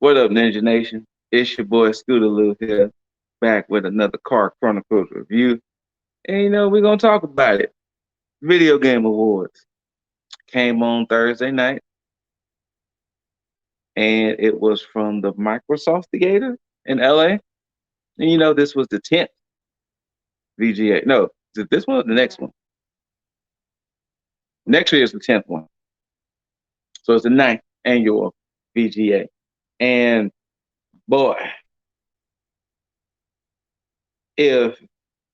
What up, Ninja Nation? It's your boy Scooter Lou here, back with another Chronicles review. And we're gonna talk about it. Video Game Awards came on Thursday night, and it was from the Microsoft Theater in LA. And this was the 10th VGA. No, is it this one or the next one? Next year is the 10th one. So it's the ninth annual VGA. And boy, if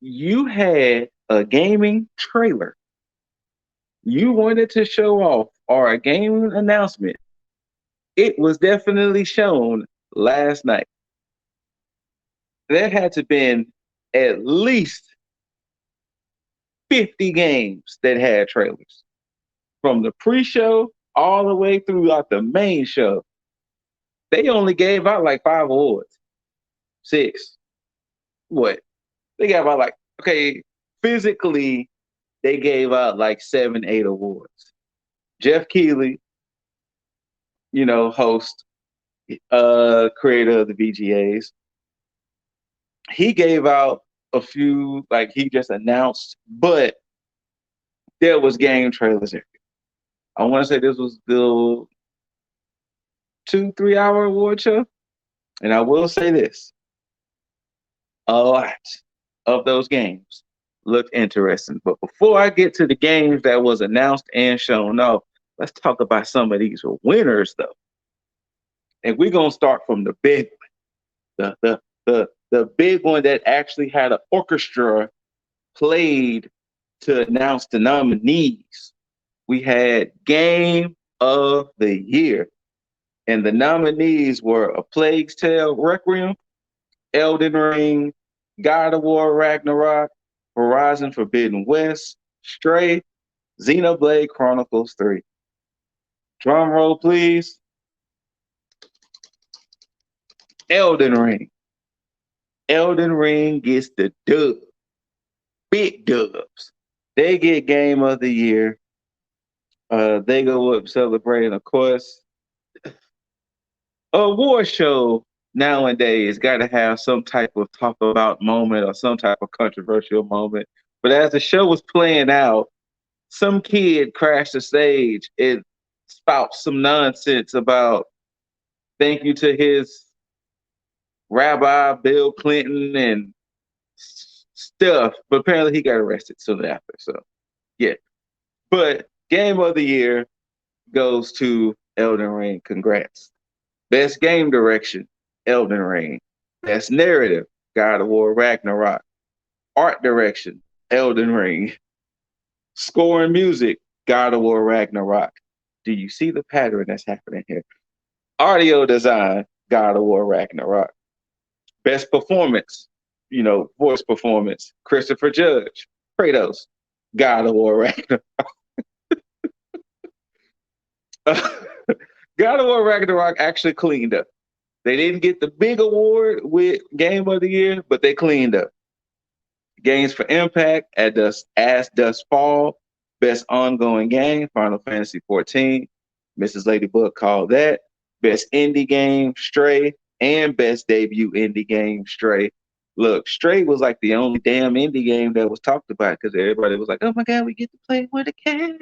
you had a gaming trailer you wanted to show off or a game announcement, it was definitely shown last night. There had to been at least 50 games that had trailers. From the pre-show all the way throughout the main show. They only gave out like 5 awards. 6. What? They gave out physically, they gave out like 7, 8 awards. Jeff Keighley, host, creator of the VGAs, he gave out a few, like he just announced, but there was game trailers everywhere. I want to say this was the 2-3 hour award show. And I will say this, a lot of those games looked interesting. But before I get to the games that was announced and shown off, let's talk about some of these winners though. And we're gonna start from the big one. The big one that actually had an orchestra played to announce the nominees. We had Game of the Year. And the nominees were A Plague's Tale Requiem, Elden Ring, God of War Ragnarok, Horizon Forbidden West, Stray, Xenoblade Chronicles 3. Drum roll, please. Elden Ring. Elden Ring gets the dub. Big dubs. They get Game of the Year. They go up celebrating, of course. A award show nowadays got to have some type of talk about moment or some type of controversial moment. But as the show was playing out, some kid crashed the stage and spouts some nonsense about thank you to his Rabbi Bill Clinton and stuff. But apparently he got arrested soon after. So, yeah. But Game of the Year goes to Elden Ring. Congrats. Best Game Direction, Elden Ring. Best Narrative, God of War Ragnarok. Art Direction, Elden Ring. Score and Music, God of War Ragnarok. Do you see the pattern that's happening here? Audio Design, God of War Ragnarok. Best Performance, voice performance, Christopher Judge. Kratos, God of War Ragnarok. God of War Ragnarok actually cleaned up. They didn't get the big award with Game of the Year, but they cleaned up. Games for Impact, As Dust Fall, Best Ongoing Game, Final Fantasy 14. Mrs. Ladybug called that. Best Indie Game, Stray, and Best Debut Indie Game, Stray. Look, Stray was like the only damn indie game that was talked about because everybody was like, oh my God, we get to play with a cat.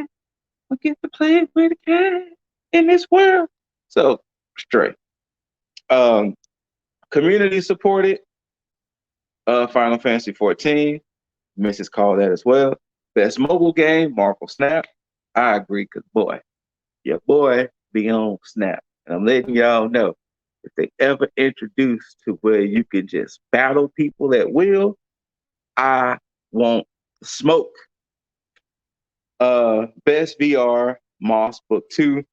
We get to play with a cat in this world. So, Stray. Community supported Final Fantasy 14. Mrs. called that as well. Best mobile game, Marvel Snap. I agree, because boy, your boy be on Snap. And I'm letting y'all know, if they ever introduce to where you can just battle people at will, I want smoke. Best VR, Moss Book 2.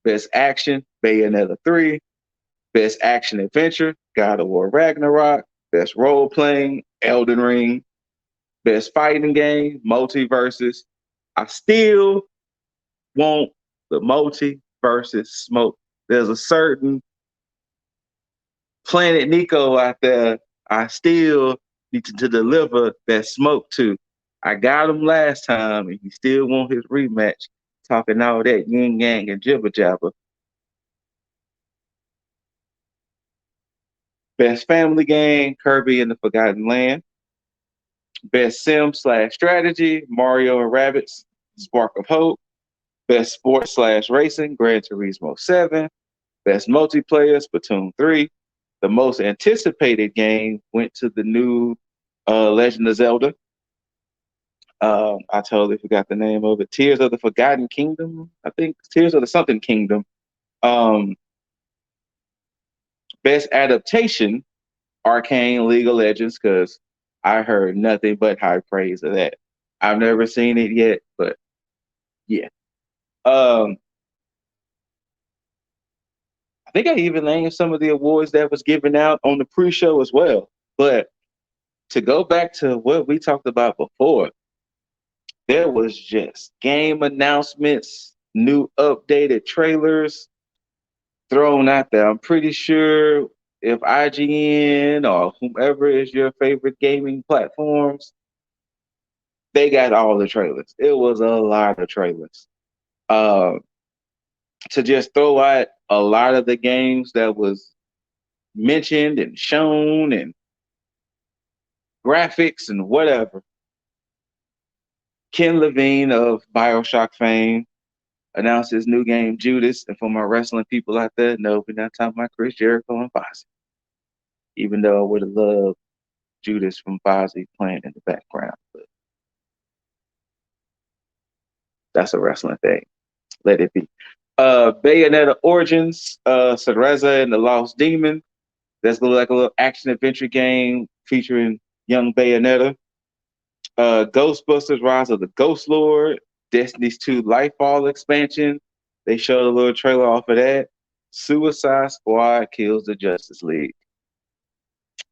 Best Action, Bayonetta 3. Best Action Adventure, God of War Ragnarok. Best Role Playing, Elden Ring. Best Fighting Game, Multiverses. I still want the Multiverses smoke. There's a certain Planet Nico out there I still need to deliver that smoke to. I got him last time, and he still want his rematch, talking all that yin yang and jibber jabber. Best family game, Kirby and the Forgotten Land. Best sim/strategy, Mario and Rabbids, Spark of Hope. Best sports/racing, Gran Turismo 7. Best multiplayer, Splatoon 3. The most anticipated game went to the new Legend of Zelda. I totally forgot the name of it. Tears of the Forgotten Kingdom. I think Tears of the something Kingdom. Um, Best adaptation, Arcane League of Legends, because I heard nothing but high praise of that. I've never seen it yet, but yeah. Um, I think I even named some of the awards that was given out on the pre-show as well. But to go back to what we talked about before, there was just game announcements, new updated trailers thrown out there. I'm pretty sure if IGN or whomever is your favorite gaming platforms, they got all the trailers. It was a lot of trailers. Uh, to just throw out a lot of the games that was mentioned and shown and graphics and whatever. Ken Levine of Bioshock fame announced his new game, Judas. And for my wrestling people out there, no, we're not talking about Chris Jericho and Fozzy. Even though I would have loved Judas from Fozzy playing in the background. But that's a wrestling thing. Let it be. Bayonetta Origins, Cereza and the Lost Demon. That's like a little action adventure game featuring young Bayonetta. Ghostbusters Rise of the Ghost Lord, Destiny's 2 Lightfall expansion. They showed a little trailer off of that. Suicide Squad Kills the Justice League.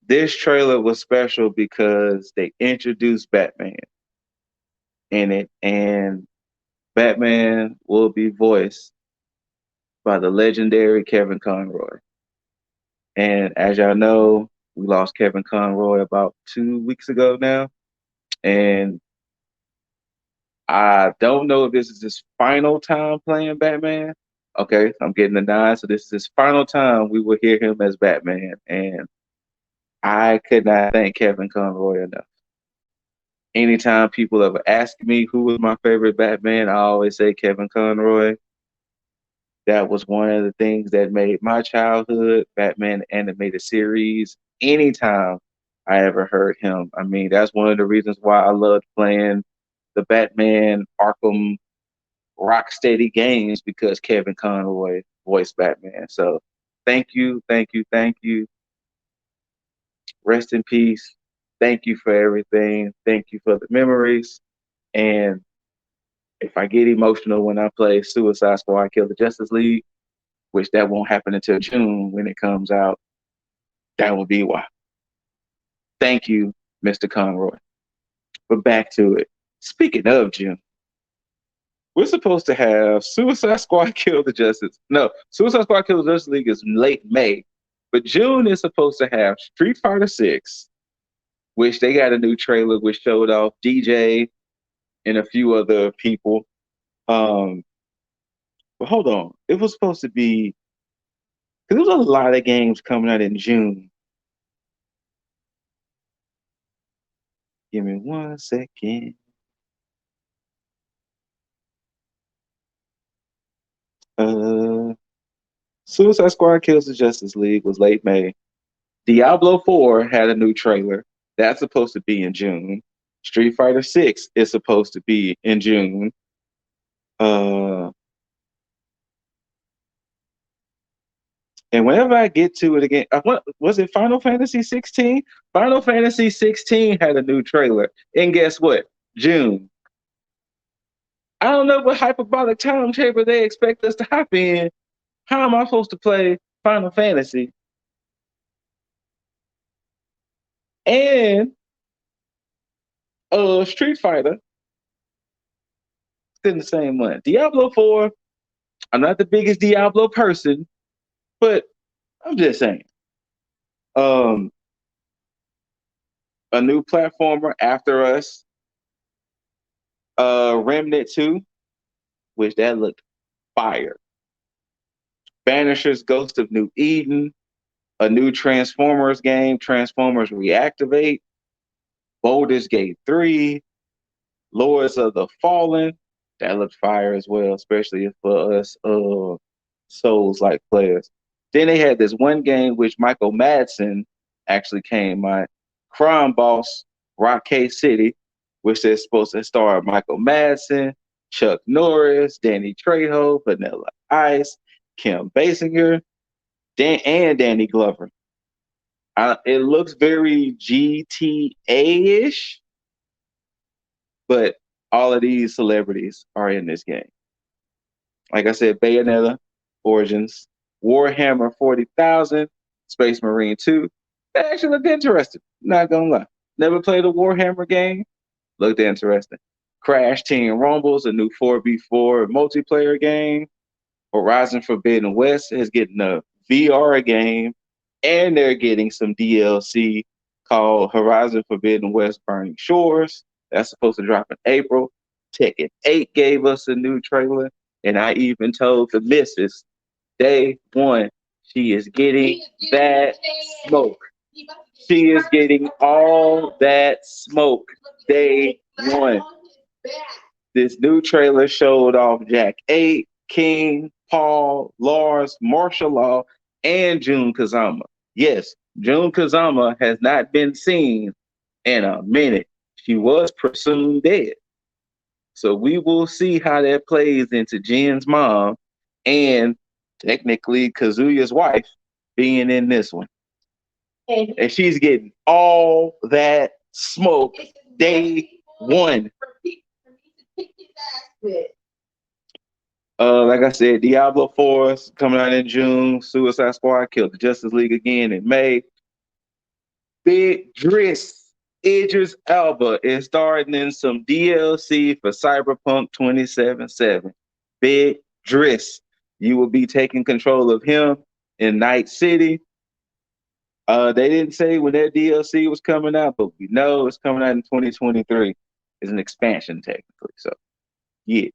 This trailer was special because they introduced Batman in it, and Batman will be voiced by the legendary Kevin Conroy. And as y'all know, we lost Kevin Conroy about 2 weeks ago now. And I don't know if this is his final time playing Batman. Okay, I'm getting the nod. So this is his final time we will hear him as Batman. And I could not thank Kevin Conroy enough. Anytime people ever ask me who was my favorite Batman, I always say Kevin Conroy. That was one of the things that made my childhood Batman animated series. Anytime I ever heard him, I mean, that's one of the reasons why I loved playing the Batman Arkham Rocksteady games because Kevin Conroy voiced Batman. So thank you, thank you, thank you. Rest in peace. Thank you for everything. Thank you for the memories. And if I get emotional when I play Suicide Squad Kill the Justice League, which that won't happen until June when it comes out, that will be why. Thank you, Mr. Conroy. But back to it. Speaking of June, we're supposed to have Suicide Squad Kill the Justice. No, Suicide Squad Kill the Justice League is late May, but June is supposed to have Street Fighter 6, which they got a new trailer which showed off DJ and a few other people. But hold on, it was supposed to be because there was a lot of games coming out in June. Give me 1 second. Uh, Suicide Squad Kills the Justice League was late May. Diablo 4 had a new trailer. That's supposed to be in June. Street Fighter 6 is supposed to be in June. Uh, and whenever I get to it again, what was it? Final Fantasy 16? Final Fantasy 16 had a new trailer. And guess what? June. I don't know what hyperbolic time chamber they expect us to hop in. How am I supposed to play Final Fantasy and Street Fighter in the same month? Diablo 4, I'm not the biggest Diablo person, but I'm just saying. Um, a new platformer after us, Remnant 2, which that looked fire. Banisher's Ghost of New Eden, A new Transformers game, Transformers Reactivate, Baldur's Gate 3, Lords of the Fallen. That looked fire as well, especially for us Souls like players. Then they had this one game which Michael Madsen actually came on, Crime Boss Rockay City, which is supposed to star Michael Madsen, Chuck Norris, Danny Trejo, Vanilla Ice, Kim Basinger, and Danny Glover. It looks very GTA-ish, but all of these celebrities are in this game. Like I said, Bayonetta, Origins, Warhammer 40,000, Space Marine 2. That actually looked interesting. Not gonna lie. Never played a Warhammer game. Looked interesting. Crash Team Rumbles, a new 4v4 multiplayer game. Horizon Forbidden West is getting a VR game, and they're getting some DLC called Horizon Forbidden West Burning Shores. That's supposed to drop in April. Tekken 8 gave us a new trailer, and I even told the missus day one, she is getting that smoke. She is getting all that smoke day one. This new trailer showed off Jack 8, King, Paul, Lars, Martial Law, and Jun Kazama. Yes, Jun Kazama has not been seen in a minute. She was presumed dead. So we will see how that plays into Jin's mom and technically Kazuya's wife being in this one. And she's getting all that smoke day one. Like I said, Diablo 4 is coming out in June. Suicide Squad killed the Justice League again in May. Big Driss Idris Elba is starting in some DLC for Cyberpunk 2077. Big Driss. You will be taking control of him in Night City. They didn't say when that DLC was coming out, but we know it's coming out in 2023. It's an expansion technically. So, yeah.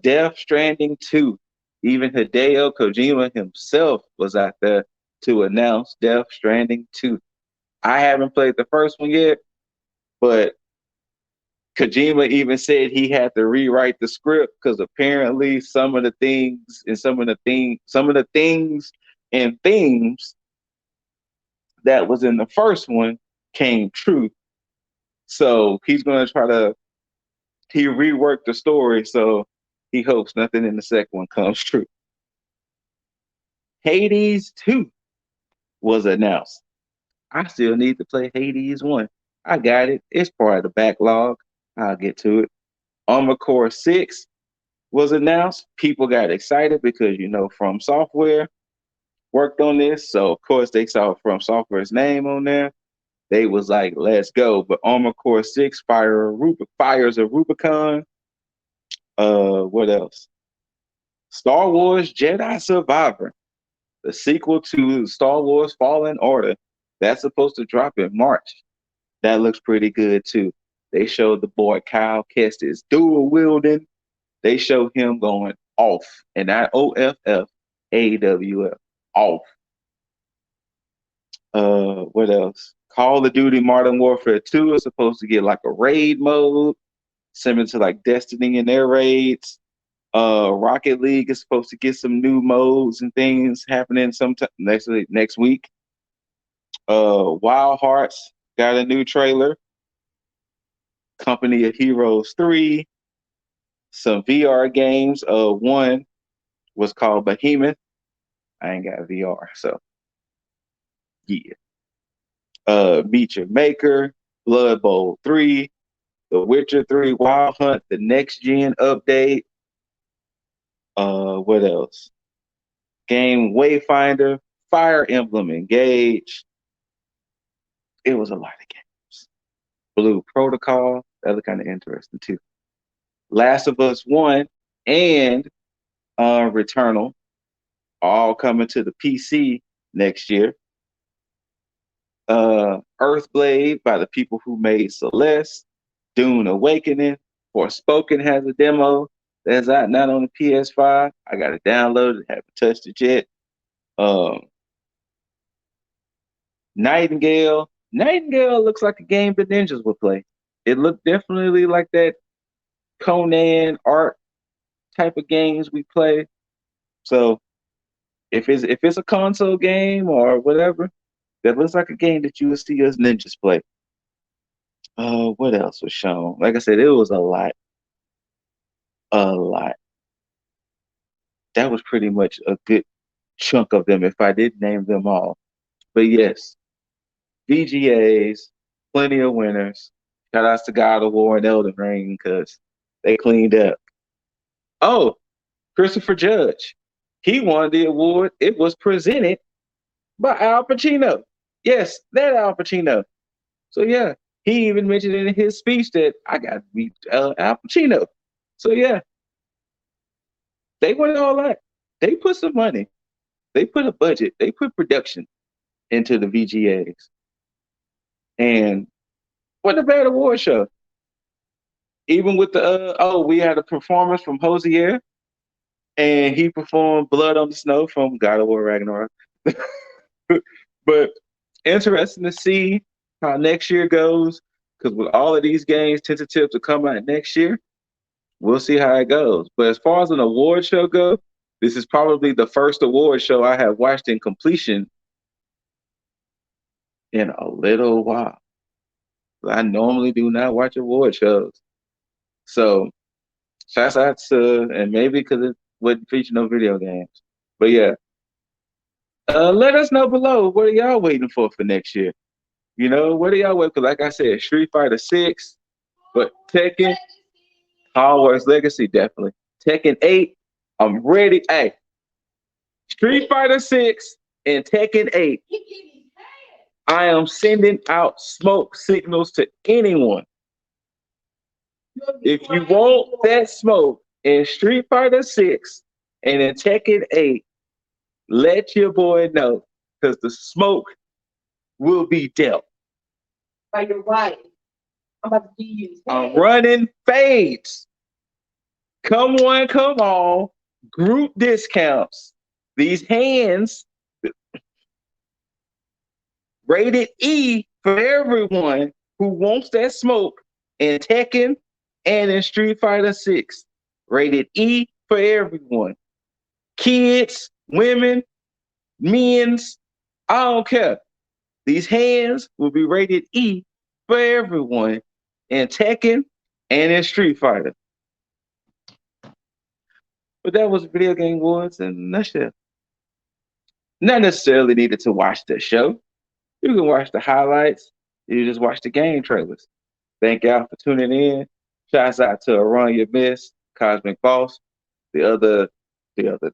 Death Stranding 2. Even Hideo Kojima himself was out there to announce Death Stranding 2. I haven't played the first one yet, but Kojima even said he had to rewrite the script because apparently some of the things and themes that was in the first one came true. So he's going to he reworked the story, so he hopes nothing in the second one comes true. Hades 2 was announced. I still need to play Hades 1. I got it. It's part of the backlog. I'll get to it. Armored Core 6 was announced. People got excited because, From Software worked on this. So, of course, they saw From Software's name on there. They was like, let's go. But Armored Core 6 fires a Rubicon. What else? Star Wars Jedi Survivor, the sequel to Star Wars Fallen Order. That's supposed to drop in March. That looks pretty good too. They showed the boy Kyle Kestis dual wielding. They showed him going off, and not OFF, AWF, off. What else? Call of Duty Modern Warfare 2 is supposed to get like a raid mode, similar to like Destiny in their raids. Rocket League is supposed to get some new modes and things happening sometime next week. Wild Hearts got a new trailer. Company of Heroes 3. Some VR games. One was called Behemoth. I ain't got VR, so yeah. Meet Your Maker, Blood Bowl 3, The Witcher 3 Wild Hunt, the next gen update. What else? Game Wayfinder, Fire Emblem Engage. It was a lot of games. Blue Protocol, that looked kind of interesting too. Last of Us 1 and Returnal, all coming to the PC next year. Earthblade by the people who made Celeste. Dune Awakening. Forspoken has a demo that's out not on the PS5. I got it downloaded, haven't touched it yet. Nightingale. Nightingale looks like a game the ninjas would play. It looked definitely like that Conan art type of games we play. So if it's a console game or whatever, that looks like a game that you would see us ninjas play. What else was shown? Like I said, it was a lot. That was pretty much a good chunk of them if I did name them all. But yes, VGAs, plenty of winners. Shout outs to God of War and Elden Ring because they cleaned up. Oh, Christopher Judge. He won the award. It was presented by Al Pacino. Yes, that Al Pacino. So yeah, he even mentioned in his speech that I got to beat Al Pacino. So yeah, they went all that. They put some money. They put a budget. They put production into the VGAs. And what a bad award show. Even with the we had a performance from Hosier, and he performed "Blood on the Snow" from God of War Ragnarok. But interesting to see how next year goes, because with all of these games tentative to come out next year, we'll see how it goes. But as far as an award show goes, this is probably the first award show I have watched in completion in a little while. I normally do not watch award shows. So shouts out to, and maybe because it wouldn't feature no video games. But yeah, let us know below. What are y'all waiting for next year? You know, what are y'all waiting for? Like I said, Street Fighter 6, but Tekken, Hogwarts Legacy, definitely. Tekken 8, I'm ready. Hey, Street Fighter 6 and Tekken 8. I am sending out smoke signals to anyone. If you want that smoke in Street Fighter 6 and in Tekken 8, let your boy know because the smoke will be dealt. By your wife. I'm about to give you. I'm running fades. Come on, come on. Group discounts. These hands rated E for everyone who wants that smoke in Tekken and in Street Fighter 6. Rated E for everyone. Kids, women, men's, I don't care. These hands will be rated E for everyone in Tekken and in Street Fighter. But that was Video Game Wars in a nutshell. Not necessarily needed to watch the show. You can watch the highlights. You just watch the game trailers. Thank y'all for tuning in. Shouts out to Run Your Miss, Cosmic Boss, the other, the other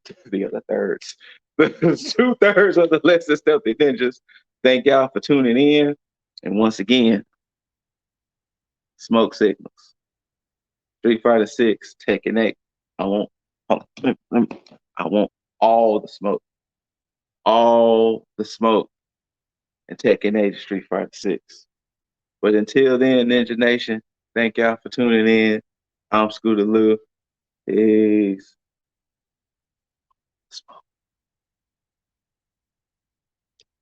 thirds, the 2/3 of the Less Than Stealthy Ninjas. Thank y'all for tuning in. And once again, smoke signals. Street Fighter 6, Tekken 8. I want, I want all the smoke. All the smoke in Tekken 8 Street Fighter 6. But until then, Ninja Nation, thank y'all for tuning in. I'm Scooter Lou. Peace. Smoke.